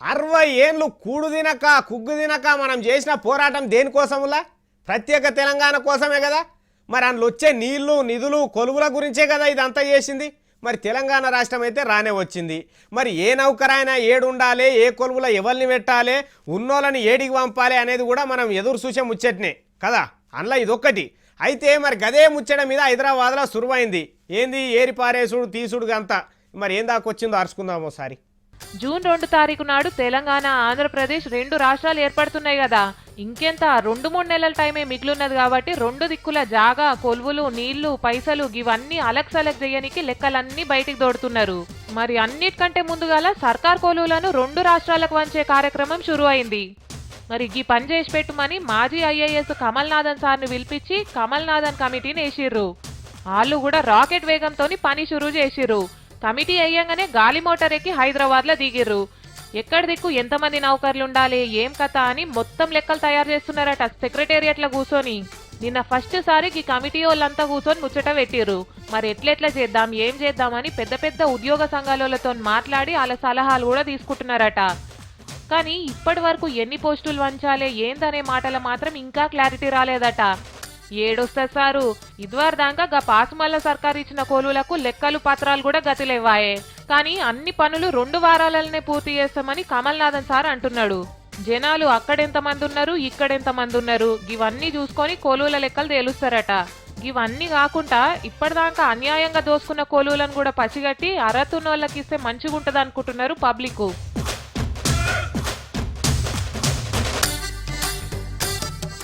60 ఏళ్ళు కూడు తినక కుగ్గు తినక మనం చేసిన పోరాటం దేనికోసములా? ప్రత్యేక తెలంగాణ కోసమే కదా. మరి అందులో వచ్చే నీళ్లు నిధులు కొలువుల గురించే కదా ఇదంతా చేసింది. మరి తెలంగాణ రాష్ట్రం అయితే రానే వచ్చింది. మరి ఏ నౌకరైనా ఏడు ఉండాలి, ఏ కొలువుల ఎవరిని పెట్టాలి, ఉన్నోళ్ళని ఏడికి పంపాలి అనేది కూడా మనం ఎదురు చూసే ముచ్చట్నే కదా. అందులో ఇదొక్కటి. అయితే మరి గదే ముచ్చట మీద హైదరాబాద్లో సురువైంది. ఏంది ఏరి పారేసుడు తీసుడు అంతా. మరి ఏం దాకొచ్చిందో అరుచుకుందాం ఒకసారి. జూన్ 2 తారీఖు నాడు తెలంగాణ ఆంధ్రప్రదేశ్ 2 రాష్ట్రాలు ఏర్పడుతున్నాయి కదా. ఇంకెంత 2-3 నెలల టైమే మిగిలిన్నది కాబట్టి 2 దిక్కుల జాగా కొలువులు నీళ్లు పైసలు ఇవన్నీ అలక్సలక్ చేయనికి లెక్కలన్నీ బయటికి దోడుతున్నారు. మరి అన్నిటికంటే ముందుగాల సర్కార్ కొలువులను 2 రాష్ట్రాలకు వంచే కార్యక్రమం షురు అయింది. మరి ఈ పని చేసి పెట్టుమని మాజీ ఐఏఎస్ కమల్నాథన్ సార్ని పిలిపించి కమల్నాథన్ కమిటీని వేసిర్రు. వాళ్ళు కూడా రాకెట్ వేగంతో పని షురు చేసిర్రు. కమిటీ అయ్యంగానే గాలి మోటార్ ఎక్కి హైదరాబాద్ లో దిగిర్రు. ఎక్కడ దిక్కు ఎంతమంది నౌకర్లు ఉండాలి ఏం కథ అని మొత్తం లెక్కలు తయారు చేస్తున్నారట సెక్రటేరియట్ లో కూర్చొని. నిన్న ఫస్ట్ సారి ఈ కమిటీ వాళ్ళంతా కూర్చొని ముచ్చట పెట్టిర్రు. మరి ఎట్లెట్లా చేద్దాం ఏం చేద్దామని పెద్ద పెద్ద ఉద్యోగ సంఘాలతో మాట్లాడి వాళ్ళ సలహాలు కూడా తీసుకుంటున్నారట. కానీ ఇప్పటి వరకు ఎన్ని పోస్టులు వంచాలే ఏందనే మాటలు మాత్రం ఇంకా క్లారిటీ రాలేదట. ఏడొస్తా సారు ఇదివారు దాకా గా పాసుమల్ల సర్కారు ఇచ్చిన కొలువులకు లెక్కలు పత్రాలు కూడా గతిలేవాయే. కానీ అన్ని పనులు 2 వారాలనే పూర్తి చేస్తామని కమల్నాథన్ సార్ అంటున్నాడు. జనాలు అక్కడెంతమంది ఉన్నారు ఇక్కడెంతమంది ఉన్నారు ఇవన్నీ చూసుకొని కొలువుల లెక్కలు తేలుస్తారట. ఇవన్నీ కాకుండా ఇప్పటిదాకా అన్యాయంగా దోసుకున్న కొలువులను కూడా పసిగట్టి అర్హతున్నోళ్ళకి ఇస్తే మంచిగుంటది అనుకుంటున్నారు పబ్లిక్.